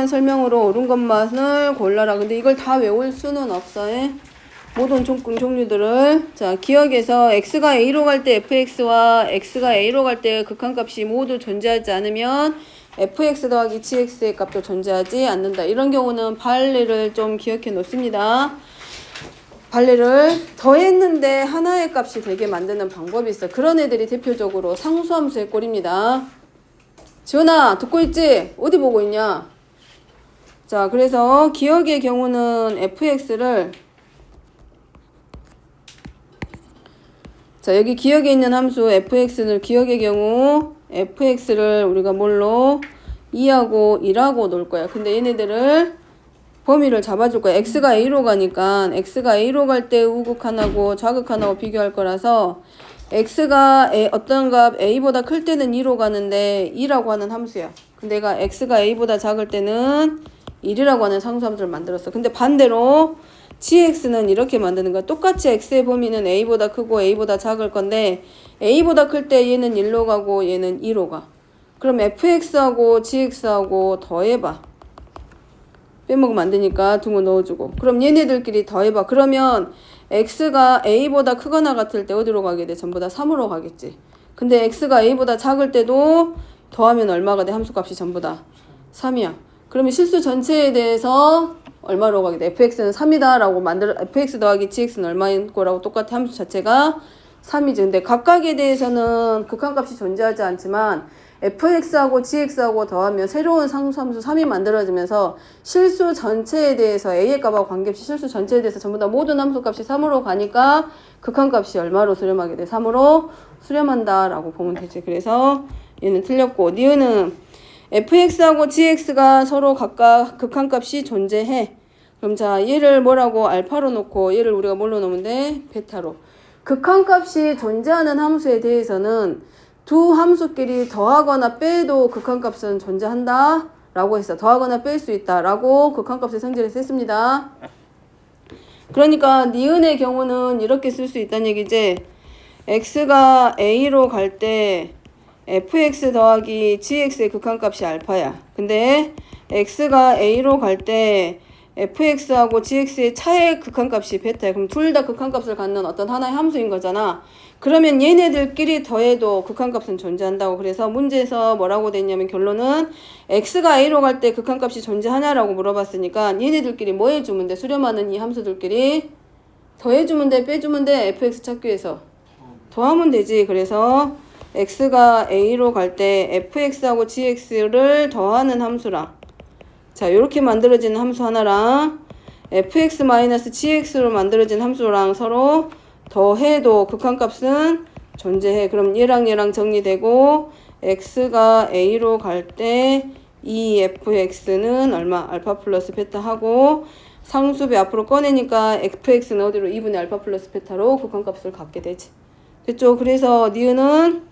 대한 설명으로 옳은 것만을 골라라. 근데 이걸 다 외울 수는 없어요. 모든 종류들을. 자, 기억에서 x가 a로 갈 때 fx와 x가 a로 갈 때 극한값이 모두 존재하지 않으면 fx 더하기 gx의 값도 존재하지 않는다. 이런 경우는 발레를 좀 기억해 놓습니다. 발레를 더했는데 하나의 값이 되게 만드는 방법이 있어. 그런 애들이 대표적으로 상수함수의 꼴입니다. 지원아, 듣고 있지? 어디 보고 있냐? 자, 그래서 기억의 경우는 fx를, 자, 여기 기억에 있는 함수 fx를, 기억의 경우 fx를 우리가 뭘로 2하고 1하고 놓을 거야. 근데 얘네들을 범위를 잡아줄 거야. x가 a로 가니까 x가 a로 갈 때 우극한하고 좌극한하고 비교할 거라서 x가 어떤 값 a보다 클 때는 2로 가는데 2라고 하는 함수야. 근데 내가 x가 a보다 작을 때는 1이라고 하는 상수함수를 만들었어. 근데 반대로 gx는 이렇게 만드는 거야. 똑같이 x의 범위는 a보다 크고 a보다 작을 건데 a보다 클 때 얘는 1로 가고 얘는 2로 가. 그럼 fx하고 gx하고 더해봐. 빼먹으면 안 되니까 둥어 넣어주고. 그럼 얘네들끼리 더해봐. 그러면 x가 a보다 크거나 같을 때 어디로 가게 돼? 전부 다 3으로 가겠지. 근데 x가 a보다 작을 때도 더하면 얼마가 돼? 함수값이 전부 다 3이야. 그러면 실수 전체에 대해서 얼마로 가게 돼? fx는 3이다 라고 fx 더하기 gx는 얼마인 거라고 똑같아. 함수 자체가 3이지. 근데 각각에 대해서는 극한값이 존재하지 않지만 fx하고 gx하고 더하면 새로운 상수함수 3이 만들어지면서 실수 전체에 대해서 a의 값하고 관계없이 실수 전체에 대해서 전부 다 모든 함수값이 3으로 가니까 극한값이 얼마로 수렴하게 돼? 3으로 수렴한다 라고 보면 되지. 그래서 얘는 틀렸고, 니은은 fx하고 gx가 서로 각각 극한값이 존재해. 그럼 자, 얘를 뭐라고 알파로 놓고 얘를 우리가 뭘로 놓으면 돼? 베타로. 극한값이 존재하는 함수에 대해서는 두 함수끼리 더하거나 빼도 극한값은 존재한다 라고 했어. 더하거나 뺄 수 있다 라고 극한값의 성질을 썼습니다. 그러니까 니은의 경우는 이렇게 쓸 수 있다는 얘기지. x가 a로 갈 때 fx 더하기 gx의 극한값이 알파야. 근데 x가 a로 갈 때 fx하고 gx의 차의 극한값이 베타야. 그럼 둘 다 극한값을 갖는 어떤 하나의 함수인 거잖아. 그러면 얘네들끼리 더해도 극한값은 존재한다고. 그래서 문제에서 뭐라고 됐냐면 결론은 x가 a로 갈 때 극한값이 존재하냐라고 물어봤으니까 얘네들끼리 뭐 해주면 돼? 수렴하는 이 함수들끼리 더해주면 돼? 빼주면 돼? fx 찾기 위해서 더하면 되지. 그래서 x가 a로 갈 때 fx하고 gx를 더하는 함수랑, 자, 요렇게 만들어진 함수 하나랑 fx-gx로 만들어진 함수랑 서로 더해도 극한값은 존재해. 그럼 얘랑 얘랑 정리되고 x가 a로 갈 때 2fx는 얼마? 알파 플러스 베타 하고 상수배 앞으로 꺼내니까 fx는 어디로? 2분의 알파 플러스 베타로 극한값을 갖게 되지. 됐죠? 그래서 니은은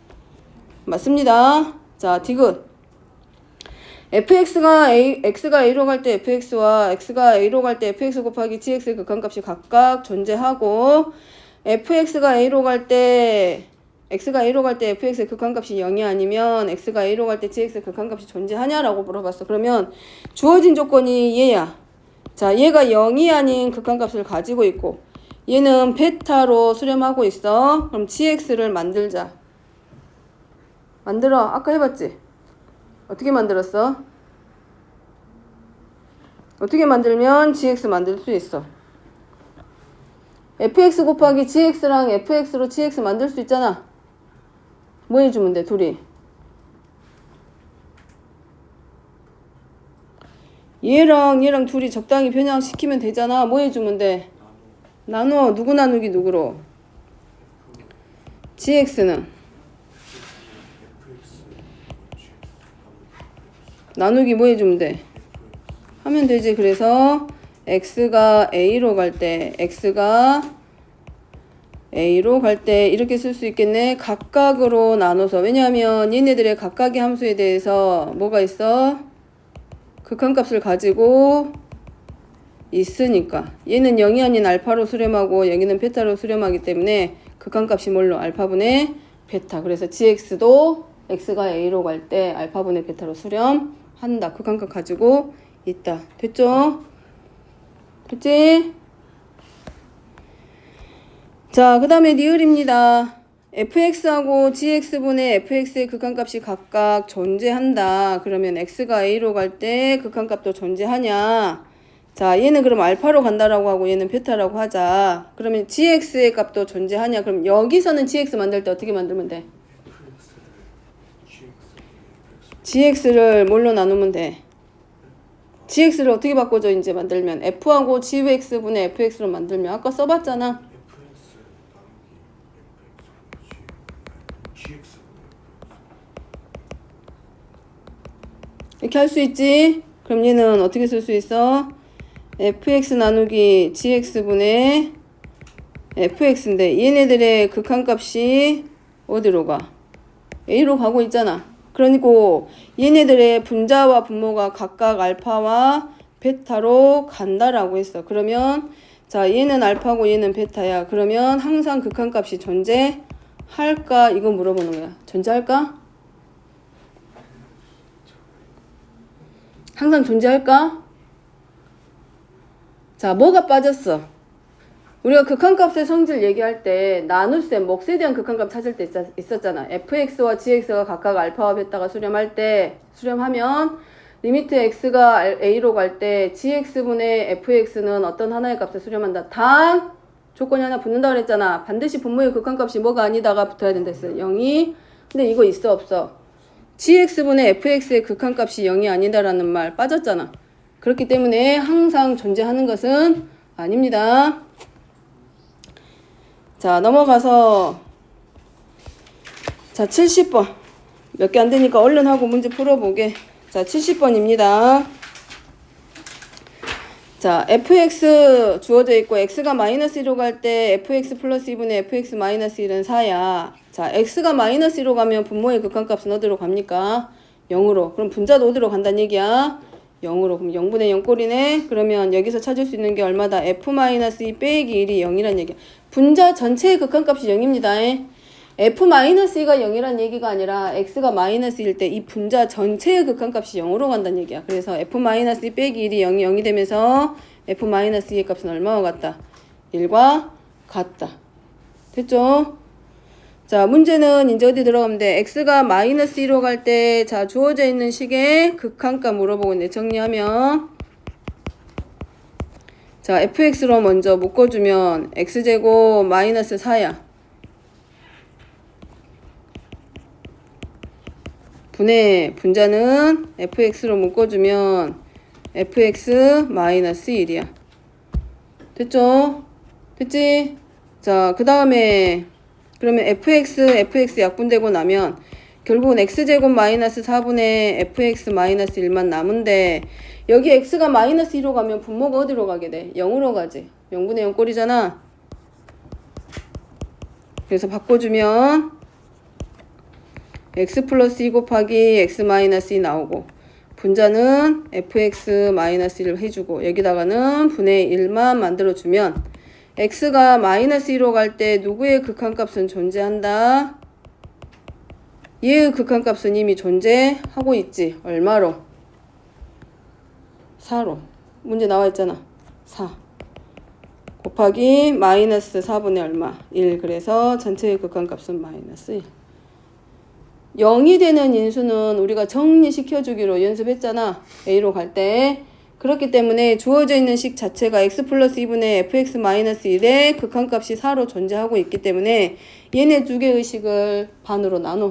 맞습니다. 자, 디귿. x가 a로 갈 때 fx와 x가 a로 갈 때 fx 곱하기 gx의 극한값이 각각 존재하고 fx가 a로 갈 때 fx의 극한값이 0이 아니면 x가 a로 갈 때 gx의 극한값이 존재하냐라고 물어봤어. 그러면 주어진 조건이 얘야. 자, 얘가 0이 아닌 극한값을 가지고 있고 얘는 베타로 수렴하고 있어. 그럼 gx를 만들자. 만들어. 아까 해봤지? 어떻게 만들었어? 어떻게 만들면 gx 만들 수 있어? fx 곱하기 gx랑 fx로 gx 만들 수 있잖아. 뭐 해주면 돼, 둘이? 얘랑 둘이 적당히 변형시키면 되잖아. 뭐 해주면 돼? 나눠. 누구 나누기 누구로? gx는? 나누기 뭐 해주면 돼? 하면 되지. 그래서 x가 a로 갈 때 이렇게 쓸 수 있겠네. 각각으로 나눠서. 왜냐하면 얘네들의 각각의 함수에 대해서 뭐가 있어? 극한값을 가지고 있으니까. 얘는 0이 아닌 알파로 수렴하고 여기는 베타로 수렴하기 때문에 극한값이 뭘로? 알파분의 베타. 그래서 gx도 x가 a로 갈 때 알파분의 베타로 수렴한다. 극한값 가지고 있다. 됐죠? 됐지? 자, 그 다음에 리을입니다. fx하고 gx분의 fx의 극한값이 각각 존재한다. 그러면 x가 a로 갈 때 극한값도 존재하냐? 자, 얘는 그럼 알파로 간다라고 하고 얘는 베타라고 하자. 그러면 gx의 값도 존재하냐? 그럼 여기서는 gx 만들 때 어떻게 만들면 돼? gx를 뭘로 나누면 돼? gx를 어떻게 바꿔줘 이제 만들면 f하고 gx분의 fx로 만들면 아까 써봤잖아. 이렇게 할 수 있지? 그럼 얘는 어떻게 쓸 수 있어? fx 나누기 gx분의 fx인데 얘네들의 극한값이 어디로 가? a로 가고 있잖아. 그러니까 얘네들의 분자와 분모가 각각 알파와 베타로 간다라고 했어. 그러면 자, 얘는 알파고 얘는 베타야. 그러면 항상 극한값이 존재할까? 이거 물어보는 거야. 존재할까? 항상 존재할까? 자, 뭐가 빠졌어? 우리가 극한값의 성질 얘기할 때 나눗셈, 몫에 대한 극한값 찾을 때 있었잖아. fx와 gx가 각각 알파와 베타가 수렴하면 리미트 x가 a로 갈 때 gx분의 fx는 어떤 하나의 값에 수렴한다. 단 조건이 하나 붙는다 그랬잖아. 반드시 분모의 극한값이 뭐가 아니다가 붙어야 된다 했어. 0이. 근데 이거 있어 없어? gx분의 fx의 극한값이 0이 아니다라는 말 빠졌잖아. 그렇기 때문에 항상 존재하는 것은 아닙니다. 자, 넘어가서 자, 70번. 몇 개 안 되니까 얼른 하고 문제 풀어보게. 자, 70번입니다. 자, fx 주어져 있고 x가 마이너스 1로 갈 때 fx 플러스 2분의 fx 마이너스 1은 4야. 자, x가 마이너스 1로 가면 분모의 극한값은 어디로 갑니까? 0으로. 그럼 분자도 어디로 간다는 얘기야? 0으로. 그럼 0분의 0 꼴이네. 그러면 여기서 찾을 수 있는 게 얼마다? f-2 빼기 1이 0이란 얘기야. 분자 전체의 극한값이 0입니다. f-2가 0이란 얘기가 아니라 x가 마이너스일 때 이 분자 전체의 극한값이 0으로 간다는 얘기야. 그래서 f-2 빼기 1이 0이 되면서 f-2의 값은 얼마와 같다? 1과 같다. 됐죠? 자, 문제는 이제 어디 들어가면 돼? x가 마이너스 1로 갈 때, 자, 주어져 있는 식의 극한값 물어보고 있네. 정리하면. 자, fx로 먼저 묶어주면 x제곱 마이너스 4야. 분의 분자는 fx로 묶어주면 fx 마이너스 1이야. 됐죠? 됐지? 자, 그 다음에 그러면 fx 약분되고 나면 결국은 x제곱 마이너스 4분의 fx 마이너스 1만 남은데 여기 x가 마이너스 2로 가면 분모가 어디로 가게 돼? 0으로 가지. 0분의 0 꼴이잖아. 그래서 바꿔주면 x 플러스 2 곱하기 x 마이너스 2 나오고 분자는 fx 마이너스 1 해주고 여기다가는 분의 1만 만들어주면 x가 마이너스 2로 갈 때 누구의 극한값은 존재한다? 얘의 극한값은 이미 존재하고 있지. 얼마로? 4로. 문제 나와 있잖아. 4 곱하기 마이너스 4분의 얼마? 1. 그래서 전체의 극한값은 마이너스 1. 0이 되는 인수는 우리가 정리시켜주기로 연습했잖아. A로 갈 때. 그렇기 때문에 주어져 있는 식 자체가 x 플러스 2분의 fx 마이너스 1의 극한값이 4로 존재하고 있기 때문에 얘네 두 개의 식을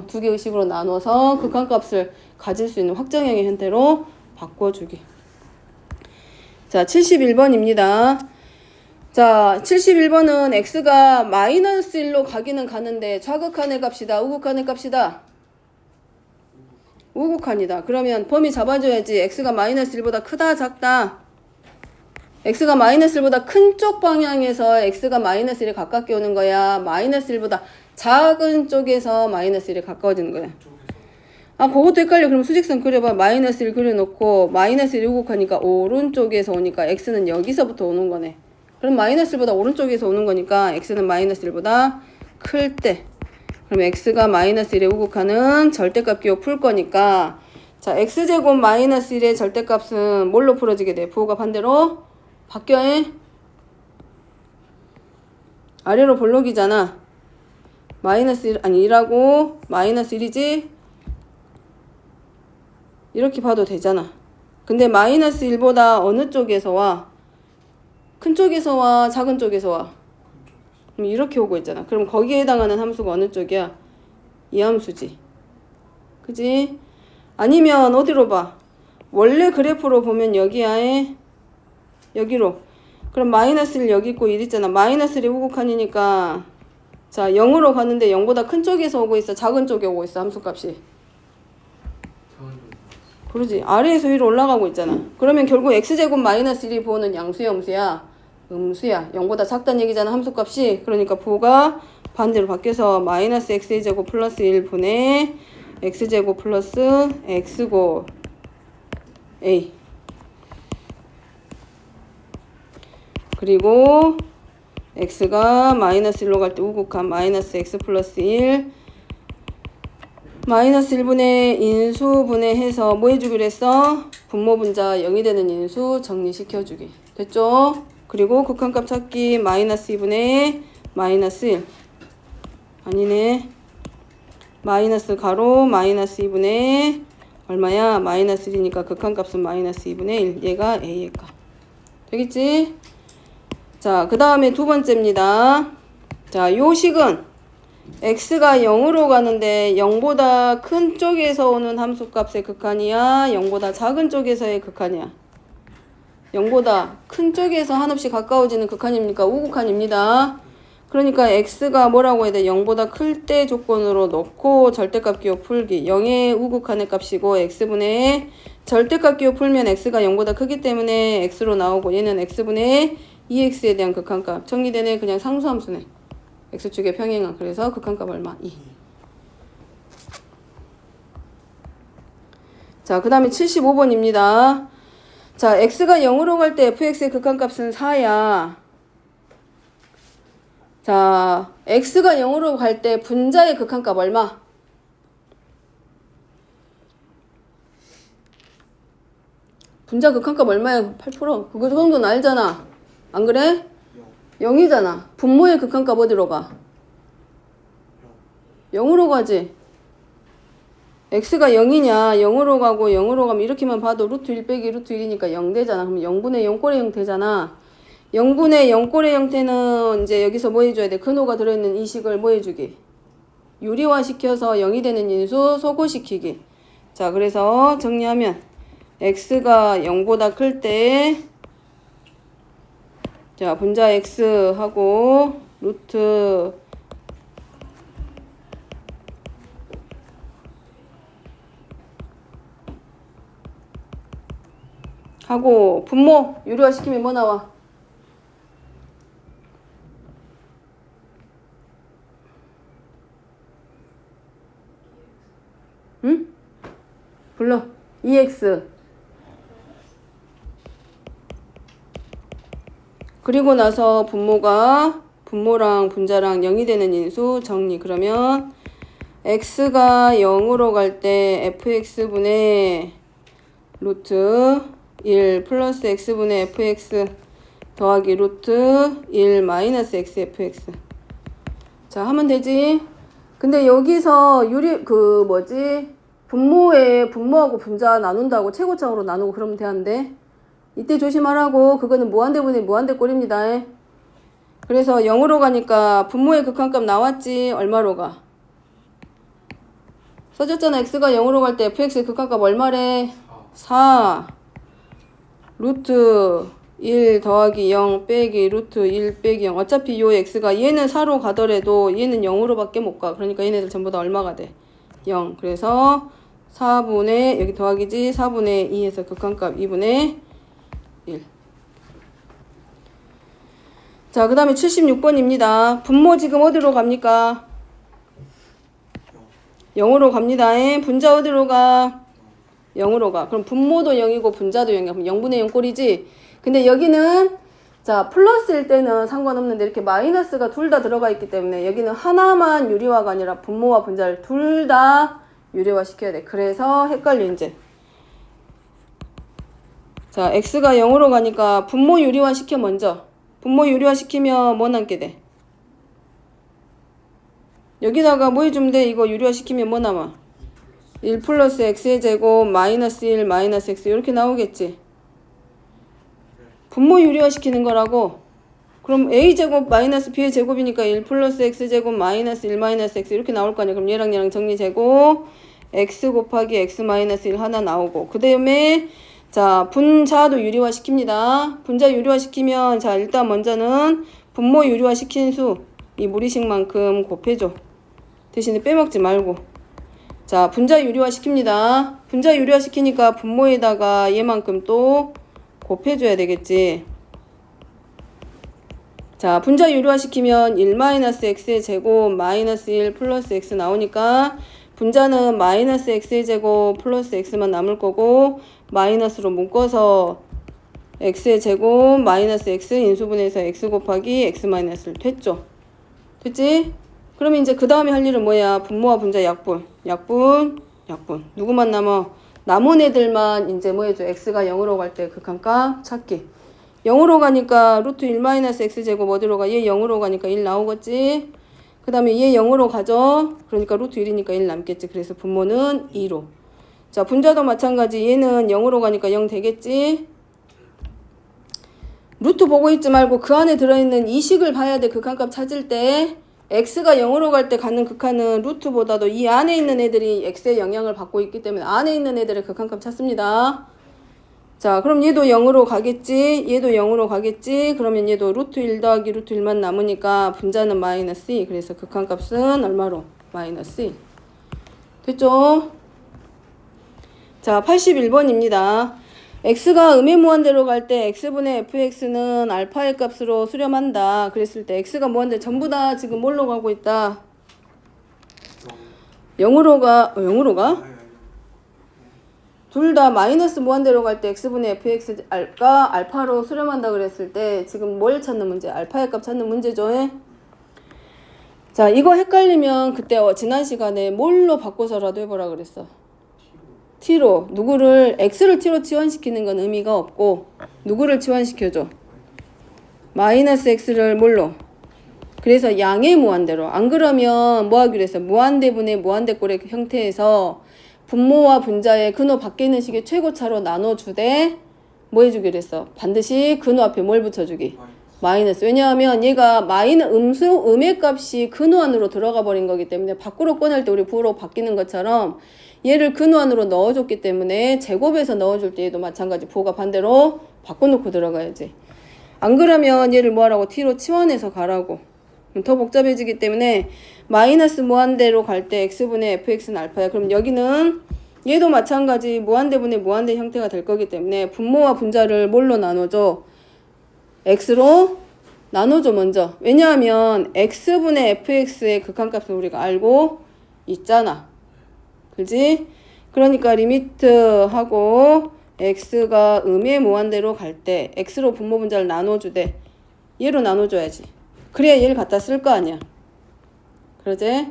두 개의 식으로 나눠서 극한값을 가질 수 있는 확정형의 형태로 바꿔주기. 자, 71번입니다. 자, 71번은 x가 마이너스 1로 가기는 가는데 좌극한의 값이다, 우극한의 값이다. 우극한이다. 그러면 범위 잡아줘야지. x가 마이너스 1보다 크다, 작다. x가 마이너스 1보다 큰 쪽 방향에서 x가 마이너스 1에 가깝게 오는 거야. 마이너스 1보다 작은 쪽에서 마이너스 1에 가까워지는 거야. 아, 그것도 헷갈려. 그럼 수직선 그려봐. 마이너스 1 그려놓고 마이너스 1 우극하니까 오른쪽에서 오니까 x는 여기서부터 오는 거네. 그럼 마이너스 1보다 오른쪽에서 오는 거니까 x는 마이너스 1보다 클 때. 그럼 x가 마이너스 1에 우극하는 절대값 기호 풀 거니까 자, x제곱 마이너스 1의 절대값은 뭘로 풀어지게 돼? 부호가 반대로 바뀌어. 아래로 볼록이잖아. 마이너스 1, 아니 1하고 마이너스 1이지? 이렇게 봐도 되잖아. 근데 마이너스 1보다 어느 쪽에서 와? 큰 쪽에서 와? 작은 쪽에서 와? 그럼 이렇게 오고 있잖아. 그럼 거기에 해당하는 함수가 어느 쪽이야? 이 함수지. 그지? 아니면 어디로 봐? 원래 그래프로 보면 여기야. 여기로. 그럼 마이너스 1 여기 있고 1 있잖아. 마이너스 1이 우극한이니까 자 0으로 가는데 0보다 큰 쪽에서 오고 있어? 작은 쪽에 오고 있어? 함수값이. 그러지. 아래에서 위로 올라가고 있잖아. 그러면 결국 x제곱 마이너스 1이 부호는 양수야 음수야? 음수야. 0보다 작다는 얘기잖아 함수값이. 그러니까 부호가 반대로 바뀌어서 마이너스 x제곱 플러스 1분의 x제곱 플러스 x곱 a 그리고 x가 마이너스 1로 갈 때 우극한 마이너스 x 플러스 1 마이너스 1분의 인수분해 해서 뭐 해주기로 했어? 분모 분자 0이 되는 인수 정리시켜주기. 됐죠? 그리고 극한값 찾기 마이너스 2분의 마이너스 1 아니네. 마이너스 가로 마이너스 2분의 얼마야? 마이너스 1이니까 극한값은 마이너스 2분의 1. 얘가 a의 값. 되겠지? 자, 그 다음에 두 번째입니다. 자, 요 식은 x가 0으로 가는데 0보다 큰 쪽에서 오는 함수값의 극한이야? 0보다 작은 쪽에서의 극한이야? 0보다 큰 쪽에서 한없이 가까워지는 극한입니까? 우극한입니다. 그러니까 x가 뭐라고 해야 돼? 0보다 클 때 조건으로 놓고 절대값 기호 풀기. 0의 우극한의 값이고 x분의 절대값 기호 풀면 x가 0보다 크기 때문에 x로 나오고 얘는 x분의 2x에 대한 극한값. 정리되네. 그냥 상수함수네. x축의 평행한. 그래서 극한값 얼마? 2. 자, 그 다음에 75번입니다. 자, x가 0으로 갈 때 fx의 극한값은 4야. 자, x가 0으로 갈 때 분자의 극한값 얼마? 분자 극한값 얼마야? 8%. 그거 정도는 알잖아. 안 그래? 0이잖아. 분모의 극한값 어디로 가? 0으로 가지. x가 0이냐? 0으로 가고 0으로 가면 이렇게만 봐도 루트 1 빼기 루트 1이니까 0 되잖아. 그럼 0분의 0꼴의 형태잖아. 0분의 0꼴의 형태는 이제 여기서 뭐 해줘야 돼? 근호가 들어있는 이 식을 뭐 해주기? 유리화 시켜서 0이 되는 인수 소고시키기. 자, 그래서 정리하면 x가 0보다 클 때 자, 분자 x하고 루트 하고 분모 유리화 시키면 뭐 나와? 응? 불러. 2x. 그리고 나서 분모랑 분자랑 0이 되는 인수 정리. 그러면 x가 0으로 갈 때 fx분의 루트 1 플러스 x분의 fx 더하기 루트 1 마이너스 x fx. 자, 하면 되지. 근데 여기서 분모하고 분자 나눈다고 최고차으로 나누고 그러면 되는데 이때 조심하라고. 그거는 무한대분의 무한대꼴입니다. 그래서 0으로 가니까 분모의 극한값 나왔지. 얼마로 가? 써줬잖아. x가 0으로 갈 때 fx의 극한값 얼마래? 4 루트 1 더하기 0 빼기 루트 1 빼기 0. 어차피 요 x가 얘는 4로 가더라도 얘는 0으로 밖에 못 가. 그러니까 얘네들 전부 다 얼마가 돼? 0. 그래서 4분의 여기 더하기지 4분의 2에서 극한값 2분의 1. 자, 그 다음에 76번입니다. 분모 지금 어디로 갑니까? 0으로 갑니다. 분자 어디로 가? 0으로 가. 그럼 분모도 0이고 분자도 0이야. 그럼 0분의 0 꼴이지. 근데 여기는 자 플러스일 때는 상관없는데 이렇게 마이너스가 둘 다 들어가 있기 때문에 여기는 하나만 유리화가 아니라 분모와 분자를 둘 다 유리화 시켜야 돼. 그래서 헷갈려 이제. 자, x가 0으로 가니까 분모 유리화 시켜 먼저. 분모 유리화 시키면 뭐 남게 돼? 여기다가 뭐 해주면 돼? 이거 유리화 시키면 뭐 남아? 1 플러스 x의 제곱 마이너스 1 마이너스 x 이렇게 나오겠지. 분모 유리화 시키는 거라고. 그럼 a제곱 마이너스 b의 제곱이니까 1 플러스 x제곱 마이너스 1 마이너스 x 이렇게 나올 거 아니야. 그럼 얘랑 정리제곱 x 곱하기 x 마이너스 1 하나 나오고, 그 다음에 자 분자도 유리화 시킵니다. 분자 유리화 시키면 자 일단 먼저는 분모 유리화 시킨 수 이 무리식만큼 곱해줘. 대신에 빼먹지 말고. 자 분자 유리화 시킵니다. 분자 유리화 시키니까 분모에다가 얘만큼 또 곱해줘야 되겠지. 자 분자 유리화 시키면 1-x의 제곱 마이너스 1 플러스 x 나오니까 분자는 마이너스 x의 제곱 플러스 x만 남을 거고, 마이너스로 묶어서 x의 제곱 마이너스 x 인수분해서 x 곱하기 x 마이너스를 됐죠. 됐지? 그러면 이제 그 다음에 할 일은 뭐야? 분모와 분자 약분. 누구만 남아? 남은 애들만 이제 뭐 해줘? x가 0으로 갈 때 극한값 찾기. 0으로 가니까 루트 1-x제곱 어디로 가? 얘 0으로 가니까 1 나오겠지? 그 다음에 얘 0으로 가죠? 그러니까 루트 1이니까 1 남겠지. 그래서 분모는 2로. 자, 분자도 마찬가지. 얘는 0으로 가니까 0 되겠지? 루트 보고 있지 말고 그 안에 들어있는 이 식을 봐야 돼. 극한값 찾을 때. x가 0으로 갈 때 갖는 극한은 루트보다도 이 안에 있는 애들이 x의 영향을 받고 있기 때문에 안에 있는 애들의 극한값 찾습니다. 자, 그럼 얘도 0으로 가겠지? 얘도 0으로 가겠지? 그러면 얘도 루트 1 더하기 루트 1만 남으니까 분자는 마이너스 2. 그래서 극한값은 얼마로? 마이너스 2. 됐죠? 자, 81번입니다. x가 음의 무한대로 갈 때 x분의 fx는 알파의 값으로 수렴한다. 그랬을 때 x가 무한대 전부 다 지금 뭘로 가고 있다? 0으로 가? 0으로 가? 둘 다 마이너스 무한대로 갈 때 x분의 fx가 알파로 수렴한다 그랬을 때 지금 뭘 찾는 문제? 알파의 값 찾는 문제죠. 자, 이거 헷갈리면 그때 지난 시간에 뭘로 바꿔서라도 해보라 그랬어. t로. 누구를 x를 t로 치환시키는 건 의미가 없고 누구를 치환시켜줘? 마이너스 x를 뭘로? 그래서 양의 무한대로. 안 그러면 뭐 하기로 했어? 무한대분의 무한대꼴의 형태에서 분모와 분자의 근호 바뀌는 식의 최고차로 나눠주되 뭐 해주기로 했어? 반드시 근호 앞에 뭘 붙여주기? 마이너스. 왜냐하면 얘가 음의 값이 근호 안으로 들어가 버린 거기 때문에 밖으로 꺼낼 때 우리 부호로 바뀌는 것처럼 얘를 근호 안으로 넣어줬기 때문에 제곱에서 넣어줄 때 얘도 마찬가지 부호가 반대로 바꿔놓고 들어가야지. 안 그러면 얘를 뭐하라고? t로 치환해서 가라고. 더 복잡해지기 때문에 마이너스 무한대로 갈 때 x분의 fx는 알파야. 그럼 여기는 얘도 마찬가지 무한대분의 무한대 형태가 될 거기 때문에 분모와 분자를 뭘로 나눠줘? x로 나눠줘 먼저. 왜냐하면 x분의 fx의 극한값을 우리가 알고 있잖아. 그지? 그러니까 리미트하고 x가 음의 무한대로 갈 때 x로 분모 분자를 나눠주되 얘로 나눠줘야지. 그래야 얘를 갖다 쓸 거 아니야. 그러지?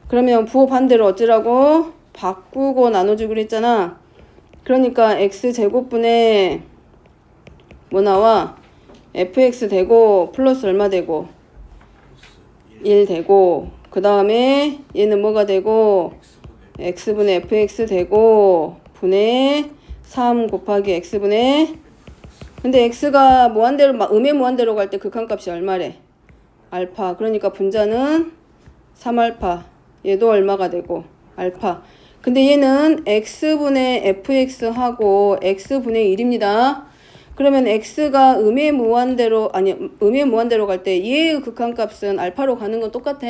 그러면 부호 반대로 어찌라고? 바꾸고 나눠주기로 했잖아. 그러니까 x제곱분의 뭐 나와? fx 되고 플러스 얼마 되고? 1 되고, 그 다음에 얘는 뭐가 되고? x분의 fx 되고 분의 3 곱하기 x분의, 근데 x가 무한대로 음의 무한대로 갈 때 극한값이 얼마래? 알파. 그러니까 분자는 3알파. 얘도 얼마가 되고? 알파. 근데 얘는 x분의 fx하고 x분의 1입니다. 그러면 x가 음의 무한대로 갈 때 얘의 극한값은 알파로 가는 건 똑같아.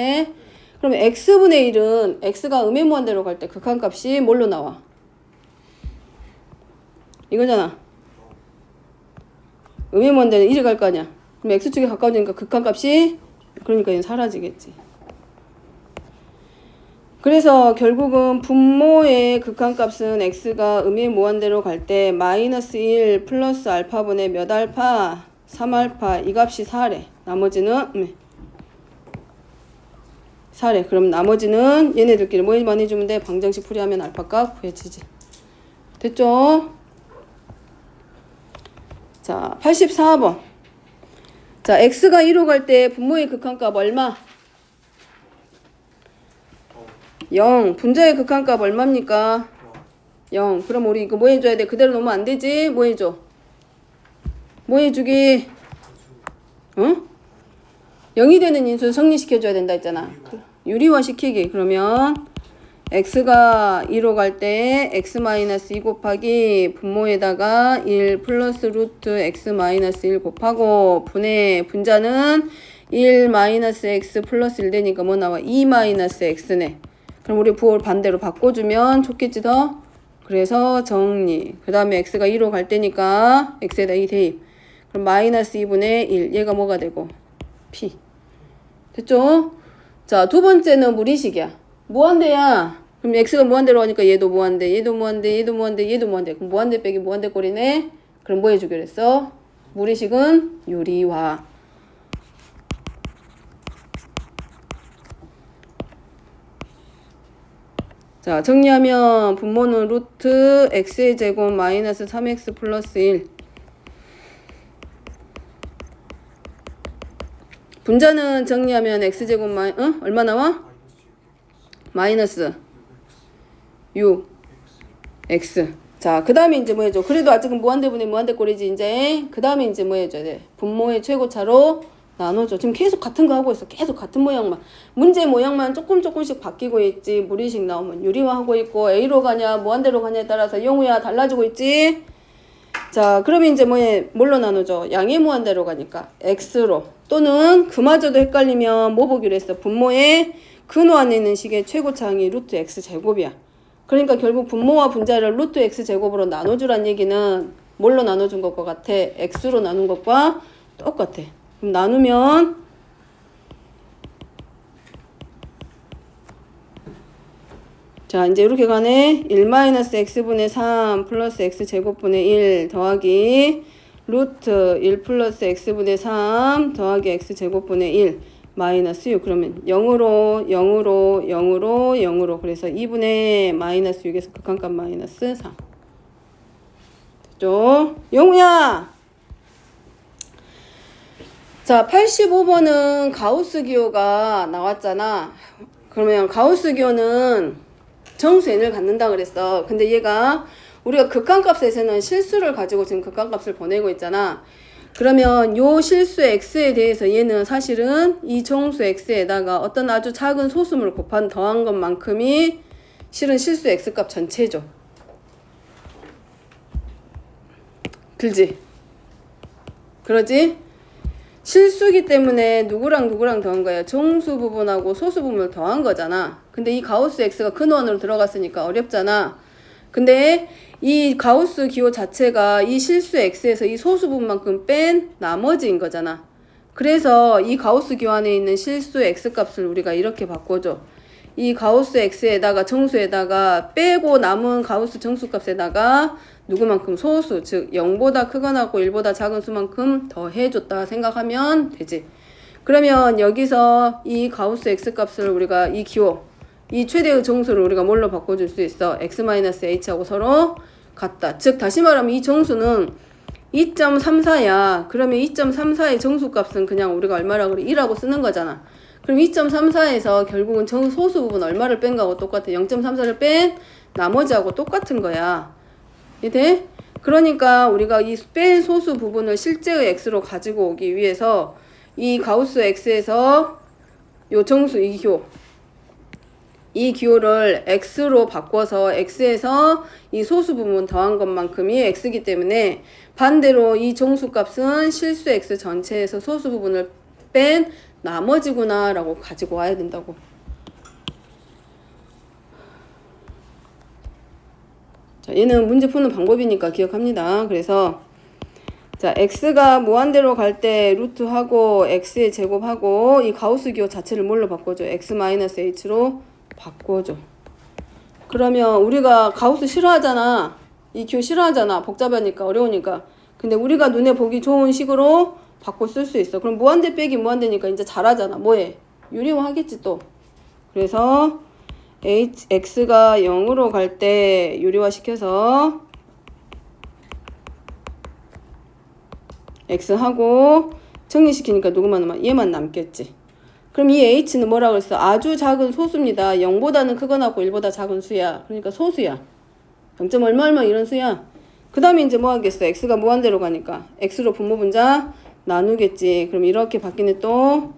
그러면 x분의 1은 x가 음의 무한대로 갈 때 극한값이 뭘로 나와? 이거잖아. 음의 무한대는 1이 갈 거 아니야. 그럼 x축에 가까워지니까 극한값이, 그러니까 얘는 사라지겠지. 그래서 결국은 분모의 극한값은 x가 음의 무한대로 갈 때 마이너스 1 플러스 알파분의 몇 알파? 3알파. 이 값이 4래. 나머지는 4래. 그럼 나머지는 얘네들끼리 뭐만 해주면 돼? 방정식 풀이하면 알파값 구해지지. 됐죠? 자, 84번. 자, x가 2로 갈 때 분모의 극한값 얼마? 0. 분자의 극한값 얼마입니까? 0. 그럼 우리 이거 뭐 해줘야 돼? 그대로 놓으면 안 되지? 뭐 해줘? 뭐 해주기? 어? 0이 되는 인수 성립시켜줘야 된다 했잖아. 유리화 시키기. 그러면 x가 2로 갈 때 x-2 곱하기 분모에다가 1 플러스 루트 x-1 곱하고 분자는 1-x 플러스 1 되니까 뭐 나와? 2-x네. 그럼 우리 부호를 반대로 바꿔주면 좋겠지 더? 그래서 정리. 그 다음에 x가 2로 갈 때니까 x에다 2 대입. 그럼 마이너스 2분의 1. 얘가 뭐가 되고? p. 됐죠? 자, 두 번째는 무리식이야. 무한대야. 그럼 x가 무한대로 가니까 얘도 무한대, 얘도 무한대, 얘도 무한대, 얘도 무한대. 그럼 무한대 빼기 무한대 꼴이네. 그럼 뭐 해주기로 했어? 무리식은 유리화. 자, 정리하면 분모는 루트 x의 제곱 마이너스 3x 플러스 1. 분자는 정리하면 x제곱 얼마 나와? 마이너스 6 x. 자, 그 다음에 이제 뭐 해줘? 그래도 아직은 무한대분의 무한대꼴이지. 이제 그 다음에 이제 뭐 해줘야 돼? 분모의 최고차로 나눠줘. 지금 계속 같은 거 하고 있어. 계속 같은 모양만. 문제 모양만 조금씩 바뀌고 있지. 무리식 나오면 유리화하고 있고, A로 가냐 무한대로 가냐에 따라서 영우야 달라지고 있지. 자, 그러면 이제 뭘로 나누죠? 양의 무한대로 가니까 x로, 또는 그마저도 헷갈리면 뭐 보기로 했어? 분모의 근호 안에 있는 식의 최고차항이 루트 x제곱이야. 그러니까 결국 분모와 분자를 루트 x제곱으로 나눠주란 얘기는 뭘로 나눠준 것과 같아? x로 나눈 것과 똑같아. 그럼 나누면 자, 이제 이렇게 가네. 1-x분의 3 플러스 x제곱분의 1 더하기 루트 1 플러스 x분의 3 더하기 x제곱분의 1 마이너스 6. 그러면 0으로 그래서 2분의 마이너스 6에서 극한값 마이너스 3. 됐죠? 영우야! 자, 85번은 가우스 기호가 나왔잖아. 그러면 가우스 기호는 정수 n을 갖는다 그랬어. 근데 얘가 우리가 극한값에서는 실수를 가지고 지금 극한값을 보내고 있잖아. 그러면 요 실수 x에 대해서 얘는 사실은 이 정수 x에다가 어떤 아주 작은 소수물 더한 것만큼이 실은 실수 x값 전체죠. 그지? 그러지? 실수기 때문에 누구랑 더한 거야? 정수 부분하고 소수 부분을 더한 거잖아. 근데 이 가우스 x가 큰 원으로 들어갔으니까 어렵잖아. 근데 이 가우스 기호 자체가 이 실수 x에서 이 소수 부분만큼 뺀 나머지인 거잖아. 그래서 이 가우스 기호 안에 있는 실수 x 값을 우리가 이렇게 바꿔줘. 이 가우스 x에다가 정수에다가 빼고 남은 가우스 정수 값에다가 누구만큼 소수, 즉 0보다 크거나 하고 1보다 작은 수만큼 더 해줬다 생각하면 되지. 그러면 여기서 이 가우스 x 값을 우리가 이 기호, 이 최대의 정수를 우리가 뭘로 바꿔줄 수 있어? x-h하고 서로 같다. 즉 다시 말하면 이 정수는 2.34야. 그러면 2.34의 정수값은 그냥 우리가 얼마라고 그래? 1하고 쓰는 거잖아. 그럼 2.34에서 결국은 소수 부분 얼마를 뺀 거하고 똑같아. 0.34를 뺀 나머지하고 똑같은 거야. 이해? 그러니까 우리가 이 뺀 소수 부분을 실제의 x로 가지고 오기 위해서 이 가우스 x에서 요 정수 이 기호를 x로 바꿔서 x에서 이 소수 부분 더한 것만큼이 x이기 때문에 반대로 이 정수값은 실수 x 전체에서 소수 부분을 뺀 나머지구나 라고 가지고 와야 된다고. 자, 얘는 문제 푸는 방법이니까 기억합니다. 그래서 자, x가 무한대로 갈 때 루트하고 x의 제곱하고 이 가우스 기호 자체를 뭘로 바꿔줘? x-h로 바꿔줘. 그러면 우리가 가우스 싫어하잖아. 이 기호 싫어하잖아. 복잡하니까 어려우니까. 근데 우리가 눈에 보기 좋은 식으로 바꿔 쓸 수 있어. 그럼 무한대 빼기 무한대니까 이제 잘하잖아. 뭐해? 유리화 하겠지 또. 그래서 x가 0으로 갈 때 유리화 시켜서 x하고 정리시키니까 누구만 남아? 얘만 남겠지. 그럼 이 h는 뭐라고 했어? 아주 작은 소수입니다. 0보다는 크거나 1보다 작은 수야. 그러니까 소수야. 0. 얼마 이런 수야. 그 다음에 이제 뭐 하겠어? x가 무한대로 가니까 x로 분모 분자 나누겠지. 그럼 이렇게 바뀌네 또.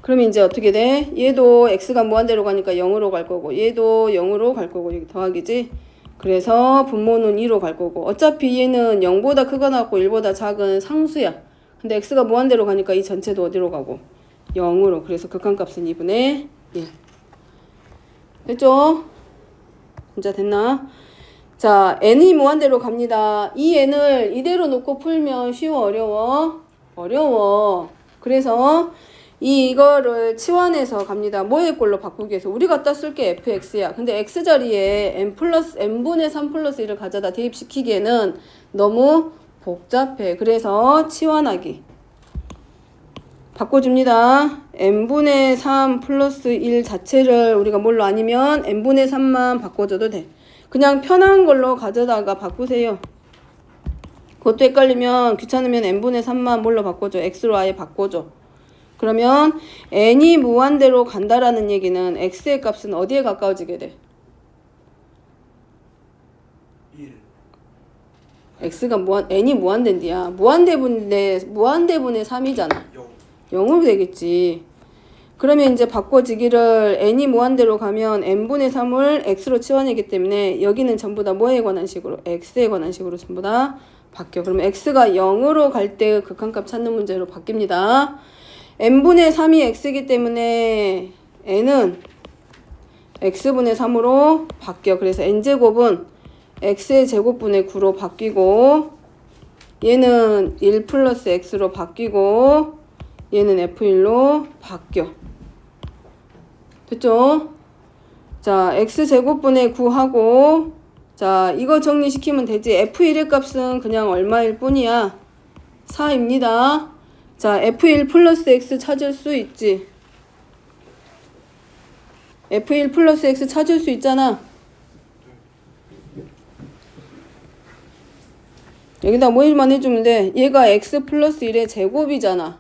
그럼 이제 어떻게 돼? 얘도 x가 무한대로 가니까 0으로 갈 거고 얘도 0으로 갈 거고 여기 더하기지. 그래서 분모는 2로 갈 거고 어차피 얘는 0보다 크거나 1보다 작은 상수야. 근데 x가 무한대로 가니까 이 전체도 어디로 가고 0으로. 그래서 극한값은 2분의 1. 됐죠? 진짜 됐나? 자, n이 무한대로 갑니다. 이 n을 이대로 놓고 풀면 쉬워, 어려워? 어려워. 그래서 이거를 치환해서 갑니다. 뭐의 꼴로 바꾸기 위해서 우리 갖다 쓸게 fx야. 근데 x 자리에 n분의 3 플러스 1을 가져다 대입시키기에는 너무 복잡해. 그래서 치환하기 바꿔줍니다. n분의 3 플러스 1 자체를 우리가 뭘로 아니면 n분의 3만 바꿔줘도 돼. 그냥 편한 걸로 가져다가 바꾸세요. 그것도 헷갈리면 귀찮으면 n분의 3만 뭘로 바꿔줘? x로 아예 바꿔줘. 그러면 n이 무한대로 간다라는 얘기는 x의 값은 어디에 가까워지게 돼? 1. x가 n이 무한대인데야. 무한대분의 3이잖아. 0으로 되겠지. 그러면 이제 바꿔지기를 n이 무한대로 가면 n분의 3을 x로 치환하기 때문에 여기는 전부 다 뭐에 관한 식으로? x에 관한 식으로 전부 다 바뀌어. 그러면 x가 0으로 갈 때 극한값 찾는 문제로 바뀝니다. n분의 3이 x이기 때문에 n은 x분의 3으로 바뀌어. 그래서 n제곱은 x의 제곱분의 9로 바뀌고 얘는 1 플러스 x로 바뀌고 얘는 f1로 바뀌어. 됐죠? 자, x제곱분의 9하고 자, 이거 정리시키면 되지. f1의 값은 그냥 얼마일 뿐이야? 4입니다. 자, f1 플러스 x 찾을 수 있지. f1 플러스 x 찾을 수 있잖아. 여기다 뭐 일만 해주면 돼. 얘가 x 플러스 1의 제곱이잖아.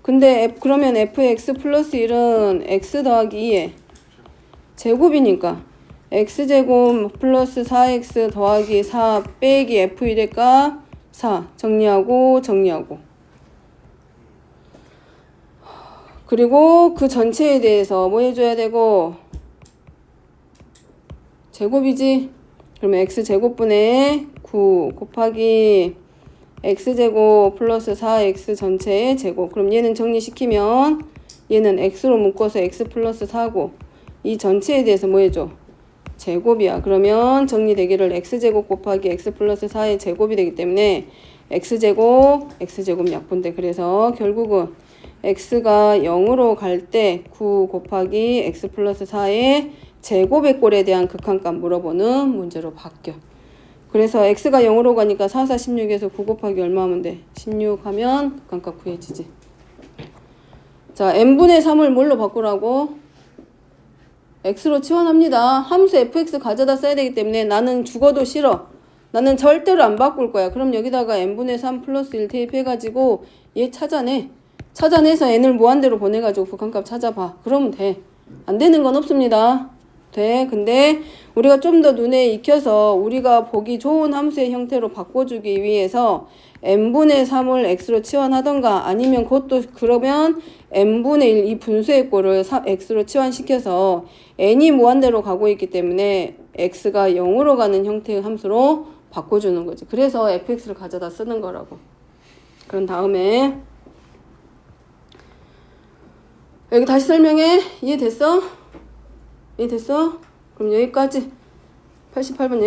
근데 그러면 fx 플러스 1은 x 더하기 2의 제곱이니까 x제곱 플러스 4x 더하기 4 빼기 f1의 값 4 정리하고 그리고 그 전체에 대해서 뭐 해줘야 되고 제곱이지. 그러면 x제곱분의 9 곱하기 x제곱 플러스 4x 전체의 제곱. 그럼 얘는 정리시키면 얘는 x로 묶어서 x 플러스 4고 이 전체에 대해서 뭐 해줘? 제곱이야. 그러면 정리되기를 x제곱 곱하기 x 플러스 4의 제곱이 되기 때문에 x제곱 약분돼. 그래서 결국은 x가 0으로 갈 때 9 곱하기 x 플러스 4의 제곱의 꼴에 대한 극한값 물어보는 문제로 바뀌어. 그래서 x가 0으로 가니까 4, 4, 16에서 9 곱하기 얼마 하면 돼? 16 하면 극한값 구해지지. 자, n분의 3을 뭘로 바꾸라고? x로 치환합니다. 함수 fx 가져다 써야 되기 때문에 나는 죽어도 싫어. 나는 절대로 안 바꿀 거야. 그럼 여기다가 n분의 3 플러스 1 대입해가지고 얘 찾아내. 찾아내서 n을 무한대로 보내가지고 극한값 찾아봐. 그러면 돼. 안 되는 건 없습니다. 돼. 근데 우리가 좀 더 눈에 익혀서 우리가 보기 좋은 함수의 형태로 바꿔주기 위해서 n분의 3을 x로 치환하던가 아니면 그것도 그러면 n분의 1 이 분수의 꼴을 x로 치환시켜서 n이 무한대로 가고 있기 때문에 x가 0으로 가는 형태의 함수로 바꿔주는 거지. 그래서 fx를 가져다 쓰는 거라고. 그런 다음에 여기 다시 설명해. 이해됐어? 이해됐어? 그럼 여기까지 88번